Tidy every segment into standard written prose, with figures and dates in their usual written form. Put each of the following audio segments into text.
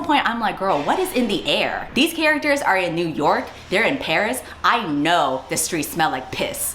some point I'm like, girl, what is in the air? These characters are in New York, they're in Paris. I know the streets smell like piss.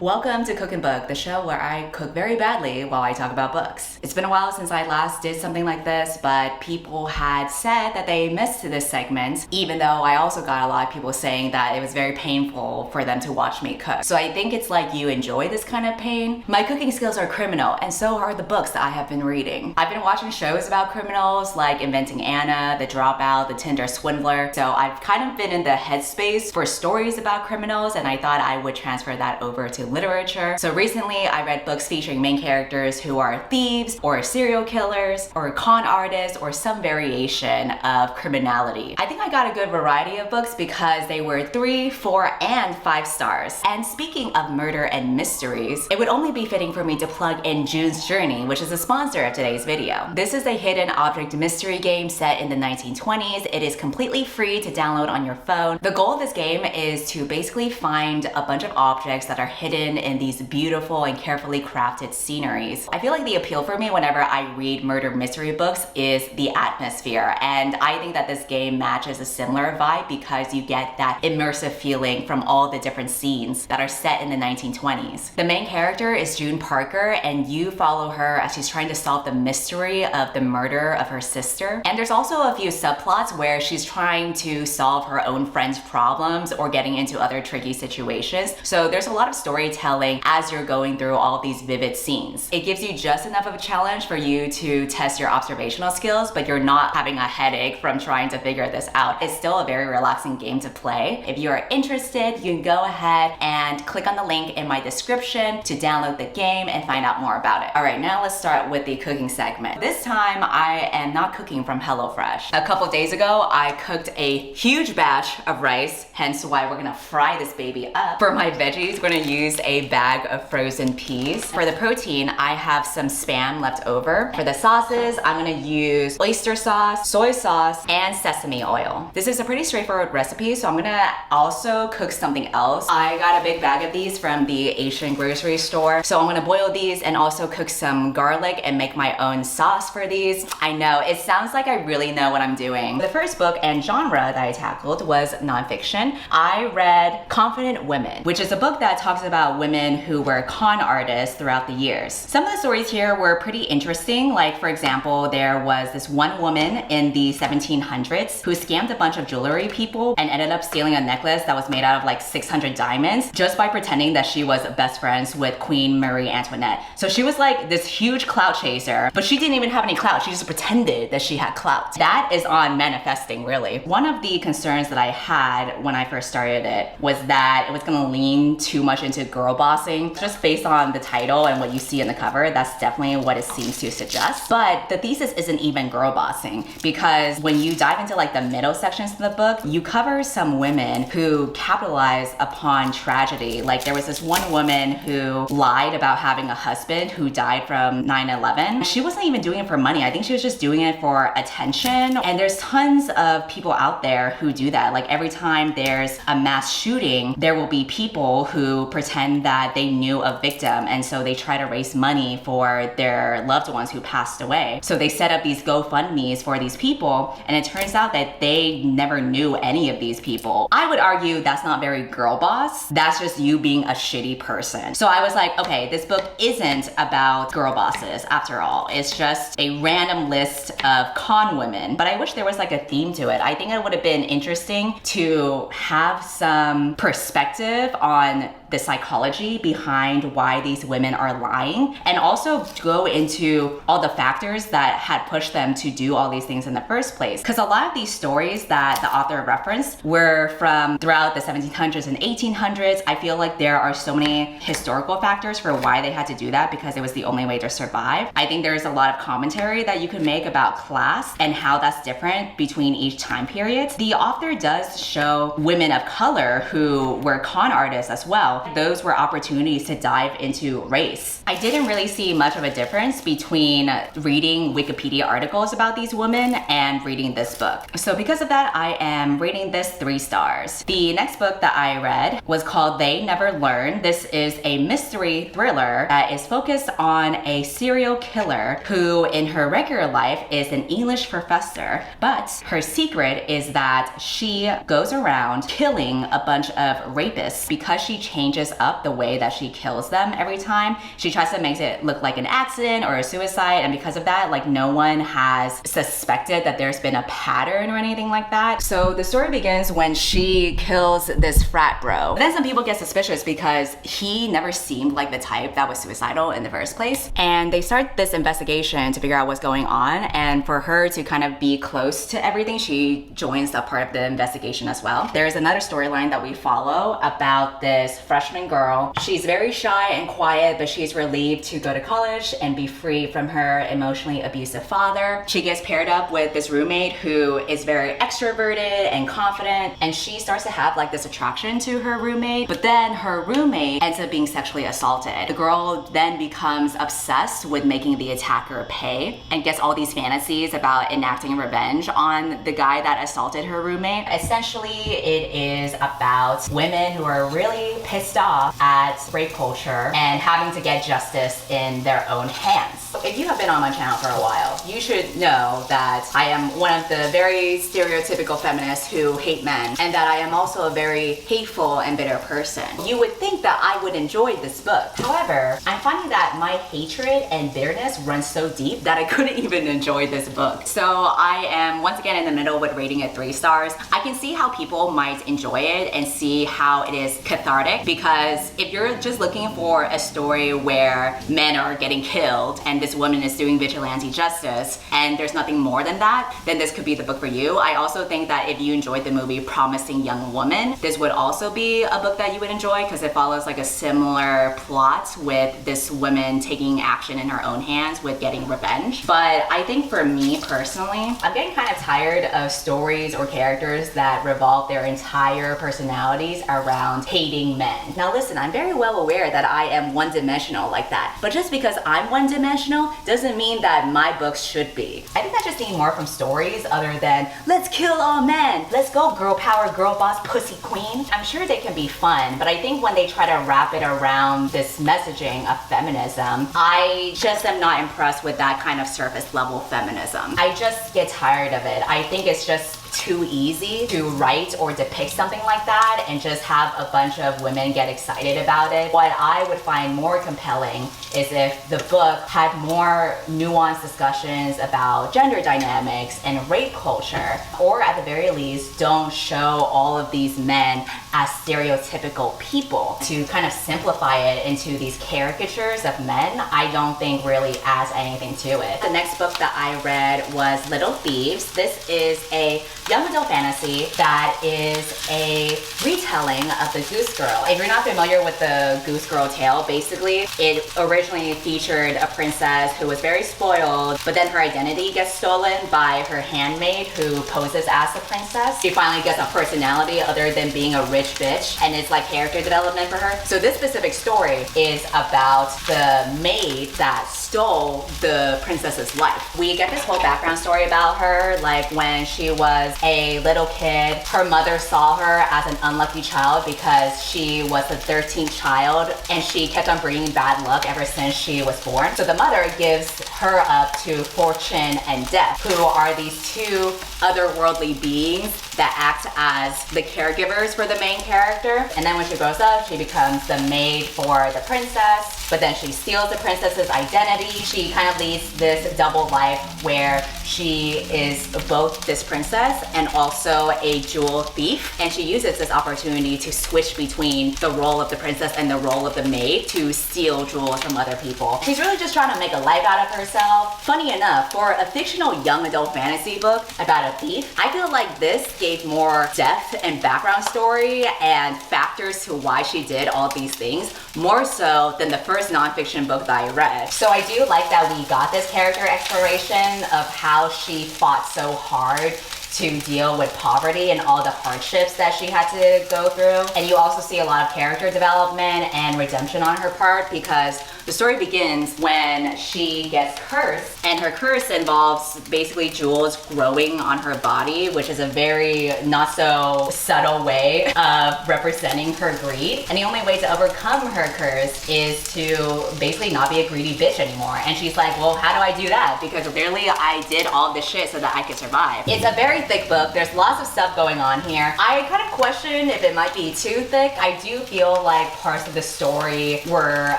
Welcome to Cook and Book, the show where I cook very badly while I talk about books. It's been a while since I last did something like this, but people had said that they missed this segment, even though I also got a lot of people saying that it was very painful for them to watch me cook. So I think it's like you enjoy this kind of pain. My cooking skills are criminal, and so are the books that I have been reading. I've been watching shows about criminals like Inventing Anna, The Dropout, The Tinder Swindler, so I've kind of been in the headspace for stories about criminals, and I thought I would transfer that over to literature. So recently I read books featuring main characters who are thieves or serial killers or con artists or some variation of criminality. I think I got a good variety of books because they were 3, 4, and 5 stars. And speaking of murder and mysteries, it would only be fitting for me to plug in June's Journey, which is a sponsor of today's video. This is a hidden object mystery game set in the 1920s. It is completely free to download on your phone. The goal of this game is to basically find a bunch of objects that are hidden in these beautiful and carefully crafted sceneries. I feel like the appeal for me whenever I read murder mystery books is the atmosphere, and I think that this game matches a similar vibe because you get that immersive feeling from all the different scenes that are set in the 1920s. The main character is June Parker, and you follow her as she's trying to solve the mystery of the murder of her sister. And there's also a few subplots where she's trying to solve her own friend's problems or getting into other tricky situations. So there's a lot of storytelling as you're going through all these vivid scenes. It gives you just enough of a challenge for you to test your observational skills, but you're not having a headache from trying to figure this out. It's still a very relaxing game to play. If you are interested, you can go ahead and click on the link in my description to download the game and find out more about it. All right, now let's start with the cooking segment. This time I am not cooking from HelloFresh. A couple days ago, I cooked a huge batch of rice, hence why we're gonna fry this baby up. For my veggies, we're gonna use a bag of frozen peas. For the protein, I have some Spam left over. For the sauces, I'm gonna use oyster sauce, soy sauce, and sesame oil. This is a pretty straightforward recipe, so I'm gonna also cook something else. I got a big bag of these from the Asian grocery store, so I'm gonna boil these and also cook some garlic and make my own sauce for these. I know, it sounds like I really know what I'm doing. The first book and genre that I tackled was nonfiction. I read Confident Women, which is a book that talks about women who were con artists throughout the years. Some of the stories here were pretty interesting. Like, for example, there was this one woman in the 1700s who scammed a bunch of jewelry people and ended up stealing a necklace that was made out of like 600 diamonds just by pretending that she was best friends with Queen Marie Antoinette. So she was like this huge clout chaser, but she didn't even have any clout. She just pretended that she had clout. That is on manifesting, really. One of the concerns that I had when I first started it was that it was gonna lean too much into girl bossing. Just based on the title and what you see in the cover, that's definitely what it seems to suggest. But the thesis isn't even girl bossing, because when you dive into like the middle sections of the book, you cover some women who capitalize upon tragedy. Like there was this one woman who lied about having a husband who died from 9/11. She wasn't even doing it for money. I think she was just doing it for attention. And there's tons of people out there who do that. Like every time there's a mass shooting, there will be people who pretend that they knew a victim, and so they try to raise money for their loved ones who passed away. So they set up these GoFundMes for these people, and it turns out that they never knew any of these people. I would argue that's not very girl boss. That's just you being a shitty person. So I was like, okay, this book isn't about girl bosses after all. It's just a random list of con women, but I wish there was like a theme to it. I think it would have been interesting to have some perspective on the psychology behind why these women are lying, and also go into all the factors that had pushed them to do all these things in the first place. Because a lot of these stories that the author referenced were from throughout the 1700s and 1800s. I feel like there are so many historical factors for why they had to do that, because it was the only way to survive. I think there's a lot of commentary that you can make about class and how that's different between each time period. The author does show women of color who were con artists as well, out, those were opportunities to dive into race. I didn't really see much of a difference between reading Wikipedia articles about these women and reading this book. So because of that, I am rating this 3 stars. The next book that I read was called They Never Learn. This is a mystery thriller that is focused on a serial killer who in her regular life is an English professor, but her secret is that she goes around killing a bunch of rapists because she changes up the way that she kills them every time. She tries to make it look like an accident or a suicide, and because of that, like, no one has suspected that there's been a pattern or anything like that. So the story begins when she kills this frat bro. But then some people get suspicious because he never seemed like the type that was suicidal in the first place. And they start this investigation to figure out what's going on. And for her to kind of be close to everything, she joins that part of the investigation as well. There's another storyline that we follow about this freshman girl. She's very shy and quiet, but she's relieved to go to college and be free from her emotionally abusive father. She gets paired up with this roommate who is very extroverted and confident, and she starts to have like this attraction to her roommate, but then her roommate ends up being sexually assaulted. The girl then becomes obsessed with making the attacker pay and gets all these fantasies about enacting revenge on the guy that assaulted her roommate. Essentially, it is about women who are really pissed off at rape culture and having to get justice in their own hands. If you have been on my channel for a while, you should know that I am one of the very stereotypical feminists who hate men, and that I am also a very hateful and bitter person. You would think that I would enjoy this book. However, I'm finding that my hatred and bitterness runs so deep that I couldn't even enjoy this book. So I am once again in the middle with rating it 3 stars. I can see how people might enjoy it and see how it is cathartic, because if you're just looking for a story where men are getting killed and this woman is doing vigilante justice and there's nothing more than that, then this could be the book for you. I also think that if you enjoyed the movie Promising Young Woman, this would also be a book that you would enjoy, because it follows like a similar plot with this woman taking action in her own hands with getting revenge. But I think for me personally, I'm getting kind of tired of stories or characters that revolve their entire personalities around hating men. Now listen, I'm very well aware that I am one-dimensional like that, but just because I'm one-dimensional doesn't mean that my books should be. I think I just need more from stories other than let's kill all men, let's go girl power, girl boss, pussy queen. I'm sure they can be fun, but I think when they try to wrap it around this messaging of feminism, I just am not impressed with that kind of surface level feminism. I just get tired of it. I think it's just too easy to write or depict something like that and just have a bunch of women get excited about it. What I would find more compelling is if the book had more nuanced discussions about gender dynamics and rape culture, or at the very least, don't show all of these men as stereotypical people. To kind of simplify it into these caricatures of men, I don't think really adds anything to it. The next book that I read was Little Thieves. This is a young adult fantasy that is a retelling of the Goose Girl. If you're not familiar with the Goose Girl tale, basically it originally featured a princess who was very spoiled, but then her identity gets stolen by her handmaid who poses as the princess. She finally gets a personality other than being a rich bitch, and it's like character development for her. So this specific story is about the maid that stole the princess's life. We get this whole background story about her, like when she was a little kid, her mother saw her as an unlucky child because she was the 13th child and she kept on bringing bad luck ever since she was born. So the mother gives her up to Fortune and Death, who are these two otherworldly beings that act as the caregivers for the main character. And then when she grows up, she becomes the maid for the princess, but then she steals the princess's identity. She kind of leads this double life where she is both this princess and also a jewel thief. And she uses this opportunity to switch between the role of the princess and the role of the maid to steal jewels from other people. She's really just trying to make a life out of herself. Funny enough, for a fictional young adult fantasy book about a thief, I feel like this gave more depth and background story and factors to why she did all these things, more so than the first nonfiction book that I read. So I do like that we got this character exploration of how she fought so hard to deal with poverty and all the hardships that she had to go through. And you also see a lot of character development and redemption on her part, because the story begins when she gets cursed, and her curse involves basically jewels growing on her body, which is a very not so subtle way of representing her greed. And the only way to overcome her curse is to basically not be a greedy bitch anymore. And she's like, well, how do I do that? Because clearly I did all this shit so that I could survive. It's a very thick book. There's lots of stuff going on here. I kind of question if it might be too thick. I do feel like parts of the story were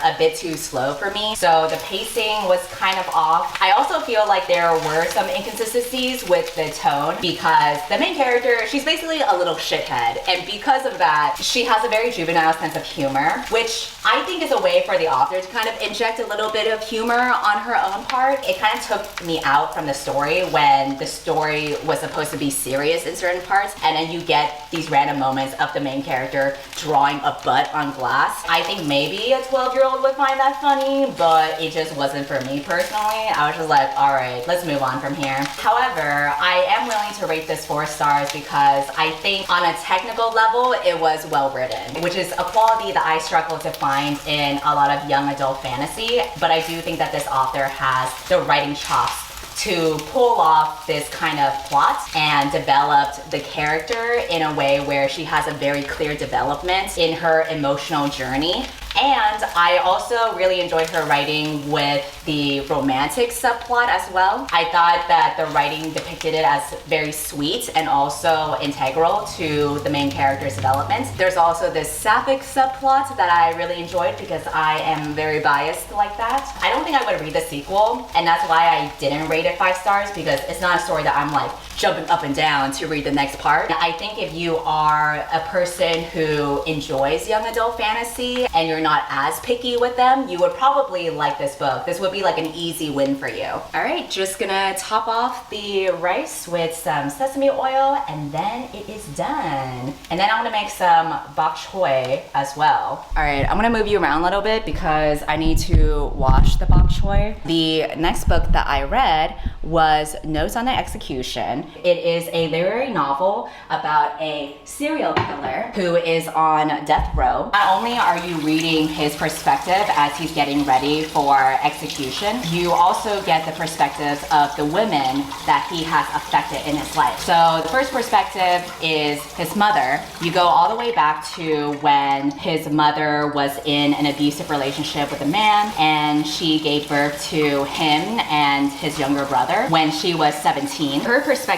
a bit too slow for me, so the pacing was kind of off. I also feel like there were some inconsistencies with the tone, because the main character, she's basically a little shithead, and because of that, she has a very juvenile sense of humor, which I think is a way for the author to kind of inject a little bit of humor on her own part. It kind of took me out from the story when the story was supposed to be serious in certain parts, and then you get these random moments of the main character drawing a butt on glass. I think maybe a 12-year-old would find that funny, but it just wasn't for me personally. I was just like, all right, let's move on from here. However, I am willing to rate this 4 stars because I think on a technical level, it was well written, which is a quality that I struggle to find in a lot of young adult fantasy. But I do think that this author has the writing chops to pull off this kind of plot and developed the character in a way where she has a very clear development in her emotional journey. And I also really enjoyed her writing with the romantic subplot as well. I thought that the writing depicted it as very sweet and also integral to the main character's development. There's also this sapphic subplot that I really enjoyed because I am very biased like that. I don't think I would read the sequel, and that's why I didn't rate it 5 stars, because it's not a story that I'm like jumping up and down to read the next part. I think if you are a person who enjoys young adult fantasy and you're not as picky with them, you would probably like this book. This would be like an easy win for you. All right, just gonna top off the rice with some sesame oil, and then it is done. And then I'm gonna make some bok choy as well. All right, I'm gonna move you around a little bit because I need to wash the bok choy. The next book that I read was Notes on the Execution. It is a literary novel about a serial killer who is on death row. Not only are you reading his perspective as he's getting ready for execution, you also get the perspectives of the women that he has affected in his life. So the first perspective is his mother. You go all the way back to when his mother was in an abusive relationship with a man, and she gave birth to him and his younger brother when she was 17. Her perspective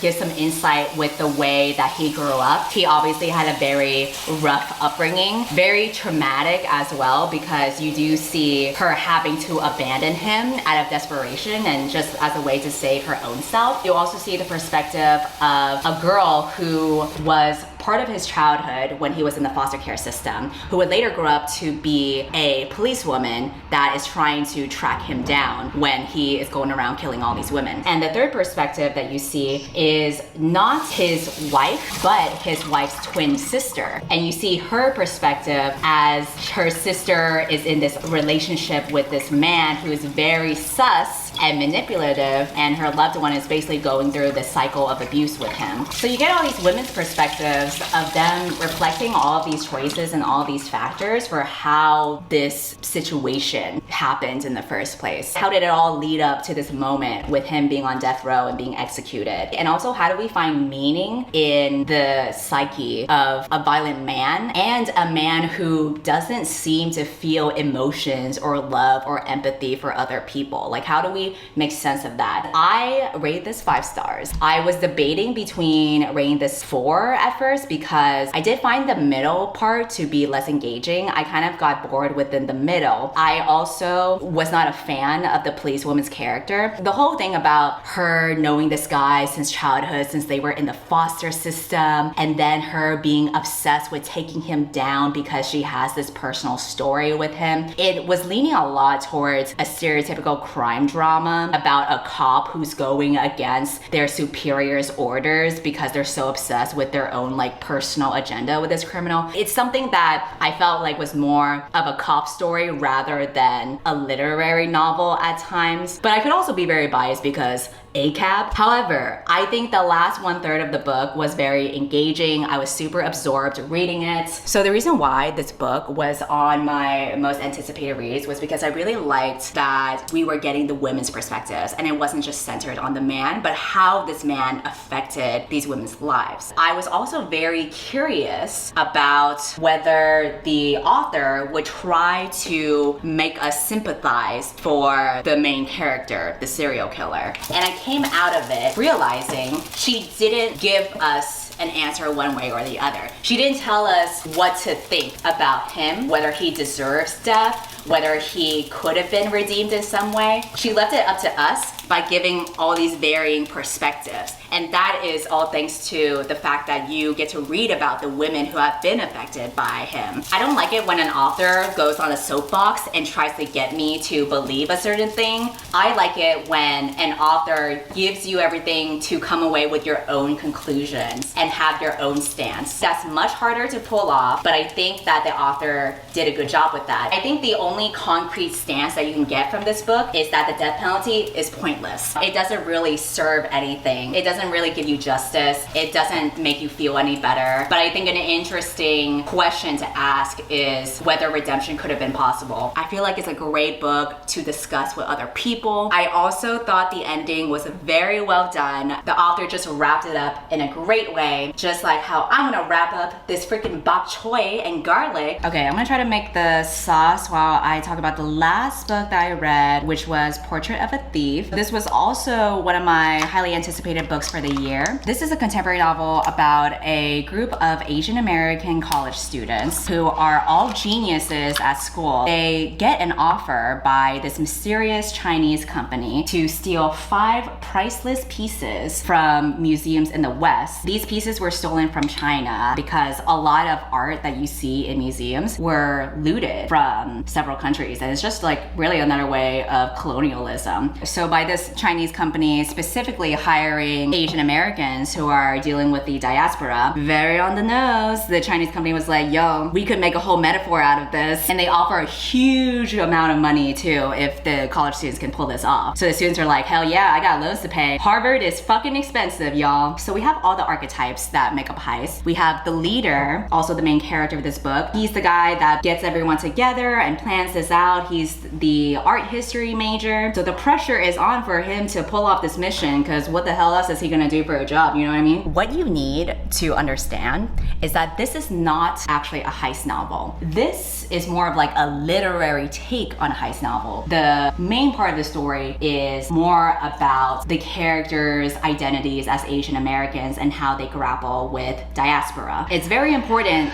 gives some insight with the way that he grew up. He obviously had a very rough upbringing, very traumatic as well, because you do see her having to abandon him out of desperation and just as a way to save her own self. You also see the perspective of a girl who was part of his childhood when he was in the foster care system, who would later grow up to be a policewoman that is trying to track him down when he is going around killing all these women. And the third perspective that you see is not his wife, but his wife's twin sister. And you see her perspective as her sister is in this relationship with this man who is very sus and manipulative, and her loved one is basically going through this cycle of abuse with him. So you get all these women's perspectives of them reflecting all of these choices and all of these factors for how this situation happened in the first place. How did it all lead up to this moment with him being on death row and being executed? And also, how do we find meaning in the psyche of a violent man and a man who doesn't seem to feel emotions or love or empathy for other people? Like, how do we make sense of that? I rate this 5 stars. I was debating between rating this 4 at first because I did find the middle part to be less engaging. I kind of got bored within the middle. I also was not a fan of the policewoman's character. The whole thing about her knowing this guy since childhood, since they were in the foster system, and then her being obsessed with taking him down because she has this personal story with him. It was leaning a lot towards a stereotypical crime drama about a cop who's going against their superior's orders because they're so obsessed with their own like personal agenda with this criminal. It's something that I felt like was more of a cop story rather than a literary novel at times. But I could also be very biased because ACAB. However, I think the last 1/3 of the book was very engaging. I was super absorbed reading it. So the reason why this book was on my most anticipated reads was because I really liked that we were getting the women's perspectives, and it wasn't just centered on the man, but how this man affected these women's lives. I was also very curious about whether the author would try to make us sympathize for the main character, the serial killer. And I came out of it realizing she didn't give us an answer one way or the other. She didn't tell us what to think about him, whether he deserves death, whether he could have been redeemed in some way. She left it up to us by giving all these varying perspectives. And that is all thanks to the fact that you get to read about the women who have been affected by him. I don't like it when an author goes on a soapbox and tries to get me to believe a certain thing. I like it when an author gives you everything to come away with your own conclusions and have your own stance. That's much harder to pull off, but I think that the author did a good job with that. I think the only concrete stance that you can get from this book is that the death penalty is pointless. It doesn't really serve anything. It doesn't really give you justice. It doesn't make you feel any better. But I think an interesting question to ask is whether redemption could have been possible. I feel like it's a great book to discuss with other people. I also thought the ending was very well done. The author just wrapped it up in a great way, just like how I'm gonna wrap up this freaking bok choy and garlic. Okay, I'm gonna try to make the sauce while I talk about the last book that I read, which was Portrait of a Thief. This was also one of my highly anticipated books for the year. This is a contemporary novel about a group of Asian American college students who are all geniuses at school. They get an offer by this mysterious Chinese company to steal 5 priceless pieces from museums in the West. These pieces were stolen from China because a lot of art that you see in museums were looted from several countries, and it's just like really another way of colonialism. So by this Chinese company specifically hiring Asian Americans who are dealing with the diaspora, very on the nose, the Chinese company was like, yo, we could make a whole metaphor out of this, and they offer a huge amount of money too if the college students can pull this off. So the students are like, hell yeah, I got loans to pay. Harvard is fucking expensive, y'all. So we have all the archetypes that make up heist. We have the leader, also the main character of this book. He's the guy that gets everyone together and plans this out. He's the art history major. So the pressure is on for him to pull off this mission, because what the hell else is he gonna do for a job, you know what I mean? What you need to understand is that this is not actually a heist novel. This is more of like a literary take on a heist novel. The main part of the story is more about the characters' identities as Asian Americans and how they grapple with diaspora. It's very important.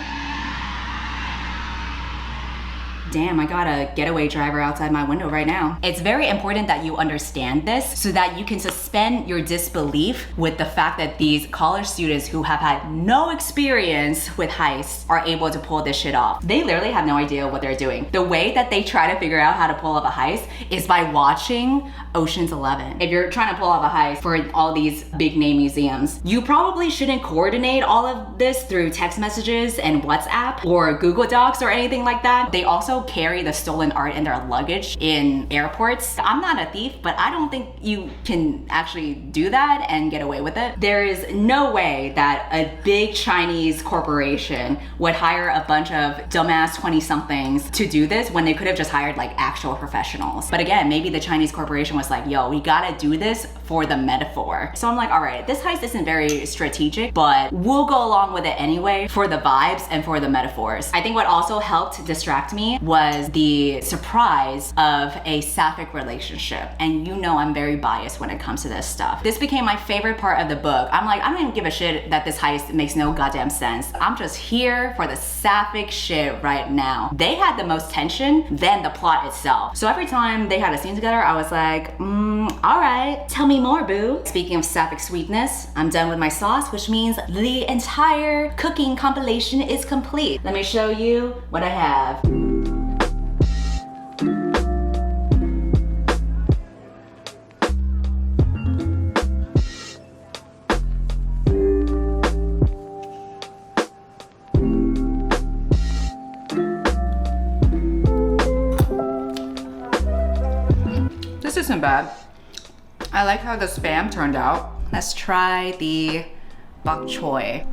Damn, I got a getaway driver outside my window right now. It's very important that you understand this so that you can suspend your disbelief with the fact that these college students who have had no experience with heists are able to pull this shit off. They literally have no idea what they're doing. The way that they try to figure out how to pull off a heist is by watching Ocean's 11. If you're trying to pull off a heist for all these big name museums, you probably shouldn't coordinate all of this through text messages and WhatsApp or Google Docs or anything like that. They also carry the stolen art in their luggage in airports. I'm not a thief, but I don't think you can actually do that and get away with it. There is no way that a big Chinese corporation would hire a bunch of dumbass 20-somethings to do this when they could have just hired like actual professionals. But again, maybe the Chinese corporation was like, yo, we gotta do this for the metaphor. So I'm like, all right, this heist isn't very strategic, but we'll go along with it anyway for the vibes and for the metaphors. I think what also helped distract me was the surprise of a sapphic relationship. And you know I'm very biased when it comes to this stuff. This became my favorite part of the book. I'm like, I don't even give a shit that this heist makes no goddamn sense. I'm just here for the sapphic shit right now. They had the most tension than the plot itself. So every time they had a scene together, I was like, all right, tell me more, boo. Speaking of sapphic sweetness, I'm done with my sauce, which means the entire cooking compilation is complete. Let me show you what I have. This isn't bad. I like how the Spam turned out. Let's try the bok choy.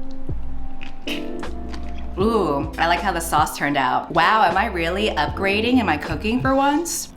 Ooh, I like how the sauce turned out. Wow, am I really upgrading in my cooking for once?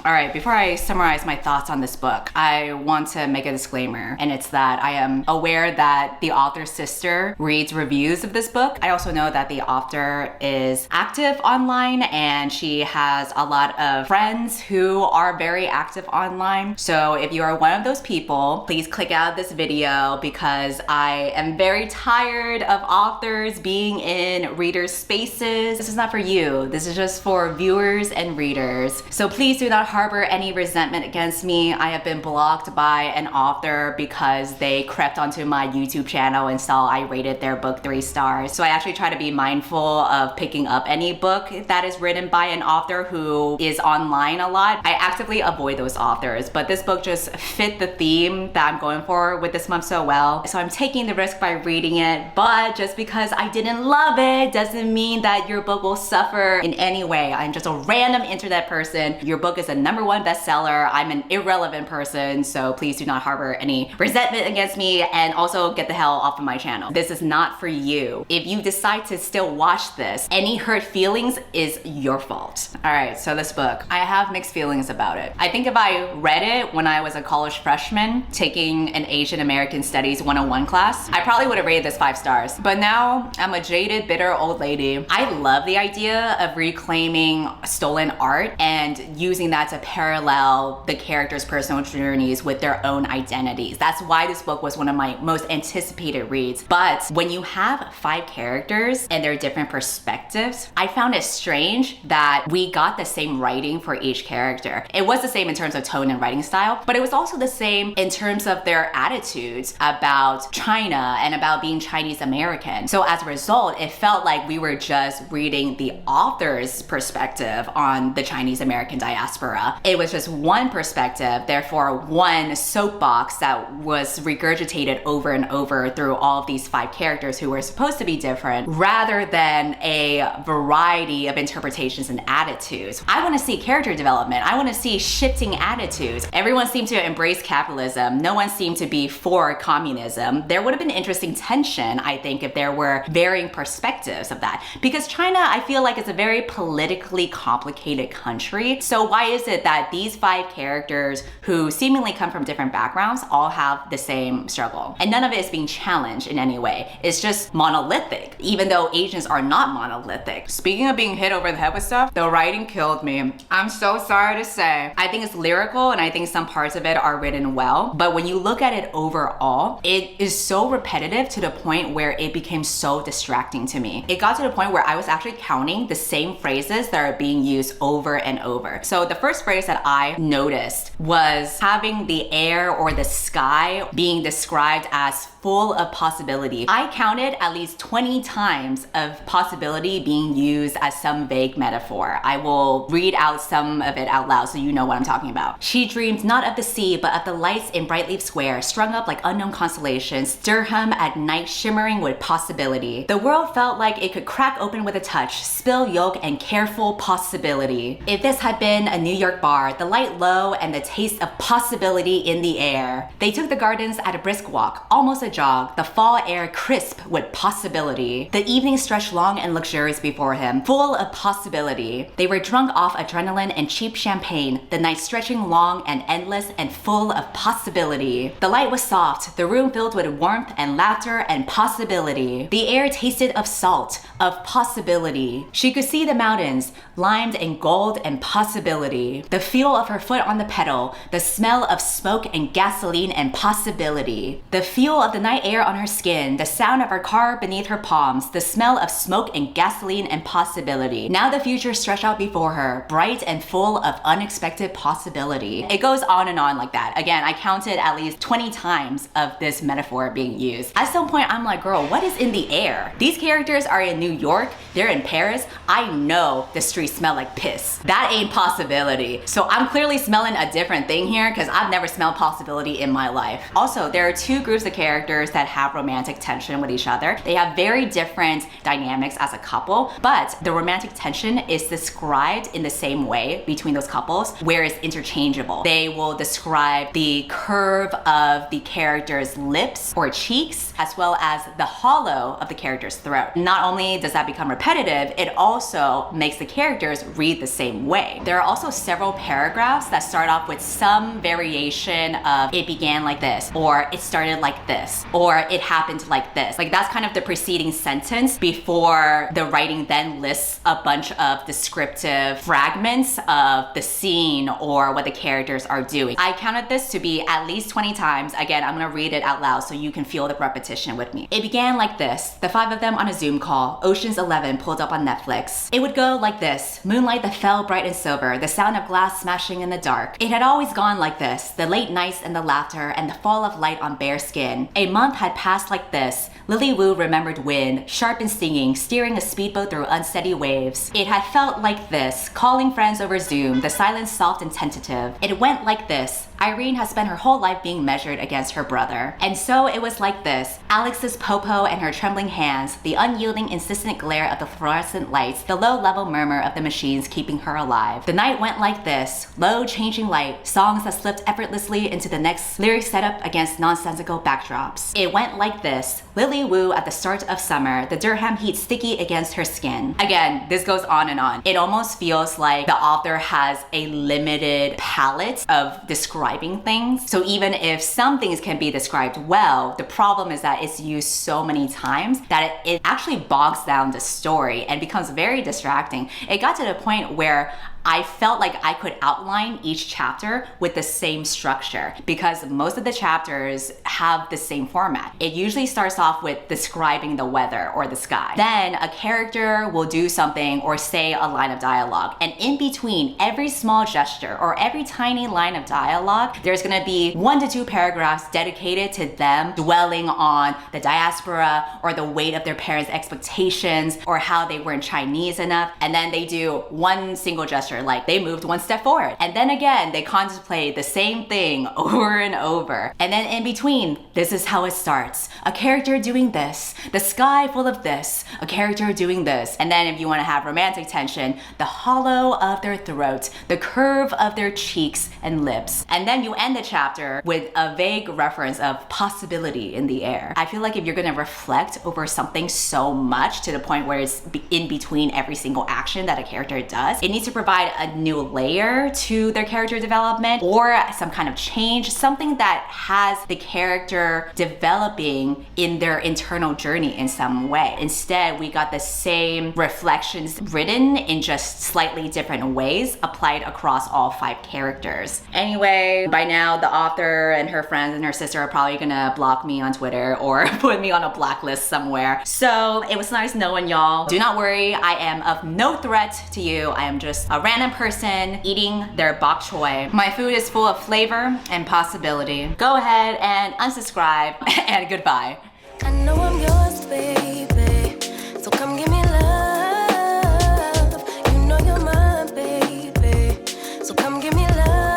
All right, before I summarize my thoughts on this book, I want to make a disclaimer, and it's that I am aware that the author's sister reads reviews of this book. I also know that the author is active online and she has a lot of friends who are very active online. So if you are one of those people, please click out this video because I am very tired of authors being in readers' spaces. This is not for you. This is just for viewers and readers. So please do not harbor any resentment against me. I have been blocked by an author because they crept onto my YouTube channel and saw I rated their book 3 stars. So I actually try to be mindful of picking up any book that is written by an author who is online a lot. I actively avoid those authors, but this book just fit the theme that I'm going for with this month so well. So I'm taking the risk by reading it, but just because I didn't love it doesn't mean that your book will suffer in any way. I'm just a random internet person. Your book is a #1 bestseller. I'm an irrelevant person, so please do not harbor any resentment against me, and also get the hell off of my channel. This is not for you. If you decide to still watch this, any hurt feelings is your fault. All right, so this book, I have mixed feelings about it. I think if I read it when I was a college freshman taking an Asian American Studies 101 class, I probably would have rated this 5 stars. But now I'm a jaded, bitter old lady. I love the idea of reclaiming stolen art and using that to parallel the characters' personal journeys with their own identities. That's why this book was one of my most anticipated reads. But when you have 5 characters and their different perspectives, I found it strange that we got the same writing for each character. It was the same in terms of tone and writing style, but it was also the same in terms of their attitudes about China and about being Chinese American. So as a result, it felt like we were just reading the author's perspective on the Chinese American diaspora. It was just one perspective, therefore one soapbox that was regurgitated over and over through all of these 5 characters who were supposed to be different, rather than a variety of interpretations and attitudes. I want to see character development. I want to see shifting attitudes. Everyone seemed to embrace capitalism. No one seemed to be for communism. There would have been interesting tension, I think, if there were varying perspectives of that. Because China, I feel like, is a very politically complicated country. So why is it that these 5 characters who seemingly come from different backgrounds all have the same struggle? And none of it is being challenged in any way. It's just monolithic, even though Asians are not monolithic. Speaking of being hit over the head with stuff, the writing killed me. I'm so sorry to say. I think it's lyrical and I think some parts of it are written well, but when you look at it overall, it is so repetitive to the point where it became so distracting to me. It got to the point where I was actually counting the same phrases that are being used over and over. So the first phrase that I noticed was having the air or the sky being described as full of possibility. I counted at least 20 times of possibility being used as some vague metaphor. I will read out some of it out loud so you know what I'm talking about. She dreamed not of the sea, but of the lights in Brightleaf Square, strung up like unknown constellations, Durham at night shimmering with possibility. The world felt like it could crack open with a touch, spill yolk and careful possibility. If this had been a New York bar, the light low and the taste of possibility in the air. They took the gardens at a brisk walk, almost a jog, the fall air crisp with possibility. The evening stretched long and luxurious before him, full of possibility. They were drunk off adrenaline and cheap champagne, the night stretching long and endless and full of possibility. The light was soft, the room filled with warmth and laughter and possibility. The air tasted of salt, of possibility. She could see the mountains, limed in gold and possibility. The feel of her foot on the pedal, the smell of smoke and gasoline and possibility. The feel of the night air on her skin, the sound of her car beneath her palms, the smell of smoke and gasoline and possibility. Now the future stretched out before her, bright and full of unexpected possibility. It goes on and on like that. Again, I counted at least 20 times of this metaphor being used. At some point, I'm like, girl, what is in the air? These characters are in New York, they're in Paris. I know the streets smell like piss. That ain't possibility. So I'm clearly smelling a different thing here because I've never smelled possibility in my life. Also, there are 2 groups of characters characters that have romantic tension with each other. They have very different dynamics as a couple, but the romantic tension is described in the same way between those couples, where it's interchangeable. They will describe the curve of the character's lips or cheeks, as well as the hollow of the character's throat. Not only does that become repetitive, it also makes the characters read the same way. There are also several paragraphs that start off with some variation of "it began like this," or "it started like this," or "it happened like this." Like that's kind of the preceding sentence before the writing then lists a bunch of descriptive fragments of the scene or what the characters are doing. I counted this to be at least 20 times. Again, I'm gonna read it out loud so you can feel the repetition with me. It began like this. The five of them on a Zoom call. Ocean's 11 pulled up on Netflix. It would go like this. Moonlight that fell bright and silver. The sound of glass smashing in the dark. It had always gone like this. The late nights and the laughter and the fall of light on bare skin. A month had passed like this. Lily Wu remembered wind, sharp and stinging, steering a speedboat through unsteady waves. It had felt like this, calling friends over Zoom, the silence soft and tentative. It went like this. Irene has spent her whole life being measured against her brother. And so it was like this. Alex's popo and her trembling hands, the unyielding, insistent glare of the fluorescent lights, the low-level murmur of the machines keeping her alive. The night went like this. Low, changing light, songs that slipped effortlessly into the next, lyrics set up against nonsensical backdrops. It went like this. Lily Wu at the start of summer, the Durham heat sticky against her skin. Again, this goes on and on. It almost feels like the author has a limited palette of describing things. So even if some things can be described well, the problem is that it's used so many times that it actually bogs down the story and becomes very distracting. It got to the point where I felt like I could outline each chapter with the same structure because most of the chapters have the same format. It usually starts off with describing the weather or the sky. Then a character will do something or say a line of dialogue. And in between every small gesture or every tiny line of dialogue, there's gonna be 1 to 2 paragraphs dedicated to them dwelling on the diaspora or the weight of their parents' expectations or how they weren't Chinese enough. And then they do one single gesture, like they moved 1 step forward. And then again, they contemplate the same thing over and over. And then in between, this is how it starts. A character doing this, the sky full of this, a character doing this. And then if you want to have romantic tension, the hollow of their throat, the curve of their cheeks and lips. And then you end the chapter with a vague reference of possibility in the air. I feel like if you're going to reflect over something so much to the point where it's in between every single action that a character does, it needs to provide a new layer to their character development or some kind of change, something that has the character developing in their internal journey in some way. Instead, we got the same reflections written in just slightly different ways applied across all 5 characters. Anyway, by now the author and her friends and her sister are probably gonna block me on Twitter or put me on a blacklist somewhere. So it was nice knowing y'all. Do not worry, I am of no threat to you. I am just a random person eating their bok choy. My food is full of flavor and possibility. Go ahead and unsubscribe and goodbye. I know I'm yours, baby. So come give me love. You know you're mine, baby. So come give me love.